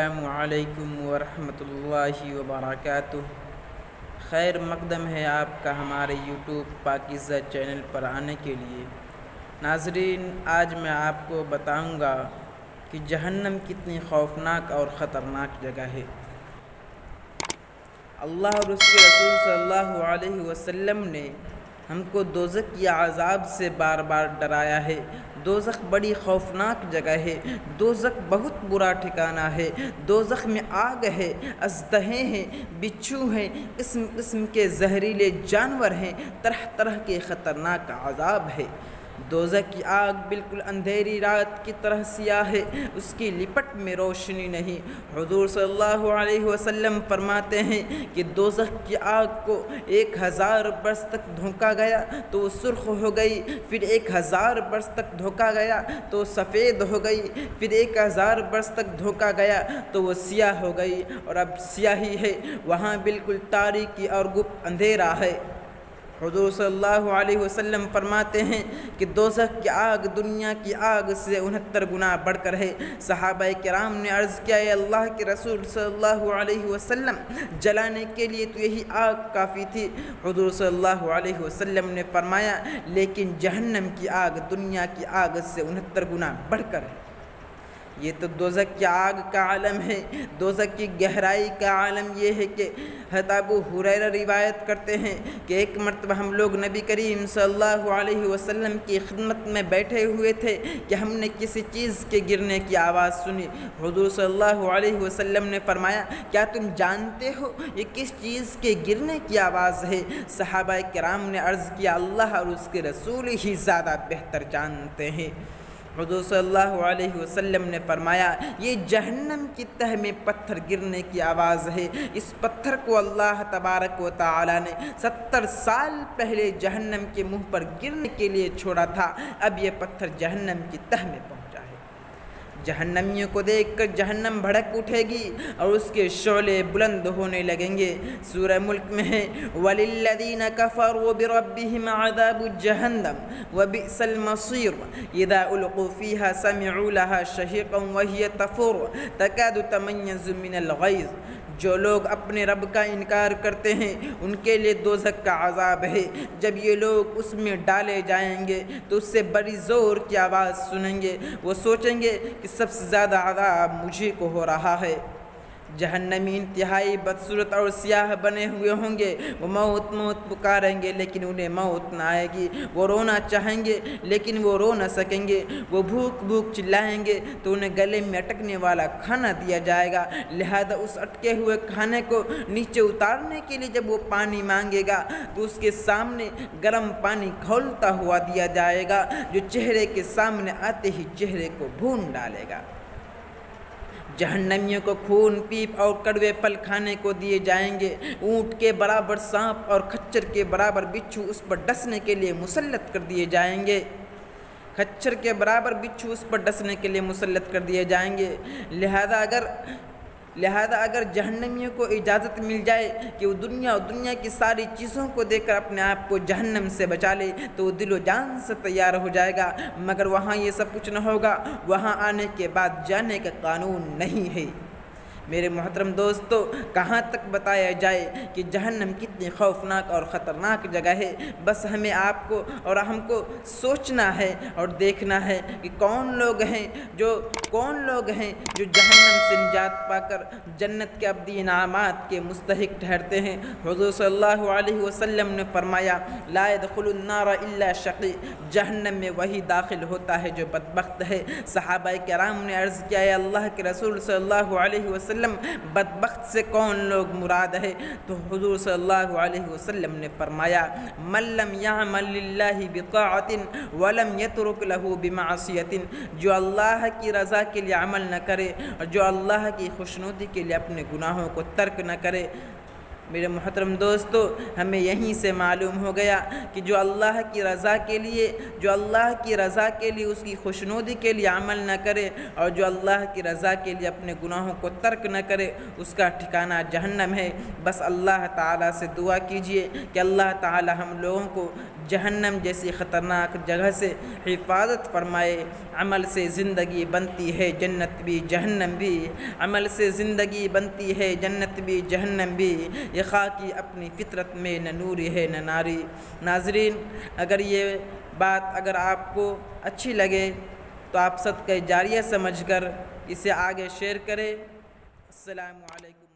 السلام علیکم ورحمۃ اللہ وبرکاتہ۔ خیر مقدم ہے آپ کا ہمارے یوٹیوب پاکیزہ چینل پر آنے کے لیے۔ ناظرین، آج میں آپ کو بتاؤں گا کہ جہنم کتنی خوفناک اور خطرناک جگہ ہے۔ اللہ اور اس کے رسول صلی اللہ علیہ وسلم نے ہم کو دوزخ کی عذاب سے بار بار ڈرایا ہے۔ دوزخ بڑی خوفناک جگہ ہے، دوزخ بہت برا ٹھکانہ ہے۔ دوزخ میں آگ ہے، اژدہیں ہیں، بچھو ہیں، قسم قسم کے زہریلے جانور ہیں، طرح طرح کے خطرناک عذاب ہے۔ دوزخ کی آگ بالکل اندھیری رات کی طرح سیاہ ہے، اس کی لپٹ میں روشنی نہیں۔ حضور صلی اللہ علیہ وسلم فرماتے ہیں کہ دوزخ کی آگ کو 1000 برس تک دھونکا گیا تو وہ سرخ ہو گئی، پھر 1000 برس تک دھونکا گیا تو سفید ہو گئی، پھر 1000 برس تک دھونکا گیا تو وہ سیاہ ہو گئی، اور اب سیاہی ہے، وہاں بالکل تاریکی اور گپ اندھیرا ہے۔ حضور صلی اللہ علیہ وسلم فرماتے ہیں کہ دوزخ کی آگ دنیا کی آگ سے 69 گنا بڑھ کر ہے۔ صحابہ کرام نے عرض کیا، اے اللہ کے رسول صلی اللہ علیہ وسلم، جلانے کے لیے تو یہی آگ کافی تھی۔ حضور صلی اللہ علیہ وسلم نے فرمایا، لیکن جہنم کی آگ دنیا کی آگ سے 69 گنا بڑھ کر ہے۔ یہ تو دوزخ کی آگ کا عالم ہے۔ دوزخ کی گہرائی کا عالم یہ ہے کہ حضرت ابو ہریرہ روایت کرتے ہیں کہ ایک مرتبہ ہم لوگ نبی کریم صلی اللہ علیہ وسلم کی خدمت میں بیٹھے ہوئے تھے کہ ہم نے کسی چیز کے گرنے کی آواز سنی۔ حضور صلی اللہ علیہ وسلم نے فرمایا، کیا تم جانتے ہو یہ کس چیز کے گرنے کی آواز ہے؟ صحابہ کرام نے عرض کیا، اللہ اور اس کے رسول ہی زیادہ بہتر جانتے ہیں۔ حضور صلی اللہ علیہ وسلم نے فرمایا، یہ جہنم کی تہ میں پتھر گرنے کی آواز ہے۔ اس پتھر کو اللہ تبارک و تعالی نے 70 سال پہلے جہنم کے منہ پر گرنے کے لیے چھوڑا تھا، اب یہ پتھر جہنم کی تہ میں پہنچا ہے۔ جہنمیوں کو دیکھ کر جہنم بھڑک اٹھے گی اور اس کے شعلے بلند ہونے لگیں گے۔ سورہ ملک میں ہے، وَلِلَّذِينَ كَفَرُوا بِرَبِّهِمْ عَذَابُ جَهَنَّمَ وَبِئْسَ الْمَصِيرُ إِذَا أُلْقُوا فِيهَا سَمِعُوا لَهَا شَهِيقًا وَهِيَ تَفُورُ تَكَادُ تَمَيَّزُ مِنَ الْغَيْظِ۔ جو لوگ اپنے رب کا انکار کرتے ہیں ان کے لیے دوزخ کا عذاب ہے۔ جب یہ لوگ اس میں ڈالے جائیں گے تو اس سے بڑی زور کی آواز سنیں گے، وہ سوچیں گے کہ سب سے زیادہ عذاب مجھے کو ہو رہا ہے۔ جہنمی انتہائی بدصورت اور سیاہ بنے ہوئے ہوں گے، وہ موت موت پکاریں گے لیکن انہیں موت نہ آئے گی، وہ رونا چاہیں گے لیکن وہ رو نہ سکیں گے، وہ بھوک بھوک چلائیں گے تو انہیں گلے میں اٹکنے والا کھانا دیا جائے گا، لہذا اس اٹکے ہوئے کھانے کو نیچے اتارنے کے لیے جب وہ پانی مانگے گا تو اس کے سامنے گرم پانی کھولتا ہوا دیا جائے گا، جو چہرے کے سامنے آتے ہی چہرے کو بھون ڈالے گا۔ جہنمیوں کو خون پیپ اور کڑوے پھل کھانے کو دیے جائیں گے، اونٹ کے برابر سانپ اور کھچر کے برابر بچھو اس پر ڈسنے کے لیے مسلط کر دیے جائیں گے۔ کھچر کے برابر بچھو اس پر ڈسنے کے لیے مسلط کر دیے جائیں گے۔ لہذا اگر جہنمیوں کو اجازت مل جائے کہ وہ دنیا اور دنیا کی ساری چیزوں کو دیکھ کر اپنے آپ کو جہنم سے بچا لے تو وہ دل و جان سے تیار ہو جائے گا، مگر وہاں یہ سب کچھ نہ ہوگا، وہاں آنے کے بعد جانے کا قانون نہیں ہے۔ میرے محترم دوستو، کہاں تک بتایا جائے کہ جہنم کتنی خوفناک اور خطرناک جگہ ہے؟ بس ہمیں آپ کو اور ہم کو سوچنا ہے اور دیکھنا ہے کہ کون لوگ ہیں جو جہنم سے نجات پا کر جنت کے ابدی انعامات کے مستحق ٹھہرتے ہیں۔ حضور صلی اللہ علیہ وسلم نے فرمایا، لا يدخل النار الا شقی، جہنم میں وہی داخل ہوتا ہے جو بدبخت ہے۔ صحابہ کرام نے عرض کیا، اے اللہ کے رسول صلی اللہ علیہ وسلم، بدبخت سے کون لوگ مراد ہے؟ تو حضور صلی اللہ علیہ وسلم نے فرمایا، من لم يعمل للہ بطاعت ولم يترک له بمعصیت، جو اللہ کی رضا کے لیے عمل نہ کرے اور جو اللہ کی خوشنودی کے لیے اپنے گناہوں کو ترک نہ کرے، میرے محترم دوستو، ہمیں یہیں سے معلوم ہو گیا کہ جو اللہ کی رضا کے لیے اس کی خوشنودی کے لیے عمل نہ کرے، اور جو اللہ کی رضا کے لیے اپنے گناہوں کو ترک نہ کرے، اس کا ٹھکانہ جہنم ہے۔ بس اللہ تعالیٰ سے دعا کیجئے کہ اللہ تعالیٰ ہم لوگوں کو جہنم جیسی خطرناک جگہ سے حفاظت فرمائے۔ عمل سے زندگی بنتی ہے جنت بھی جہنم بھی، عمل سے زندگی بنتی ہے جنت بھی جہنم بھی، یہ خاکی اپنی فطرت میں نہ نوری ہے نہ ناری۔ ناظرین، اگر یہ بات آپ کو اچھی لگے تو آپ صدقہ جاریہ سمجھ کر اسے آگے شیئر کریں۔ السلام علیکم۔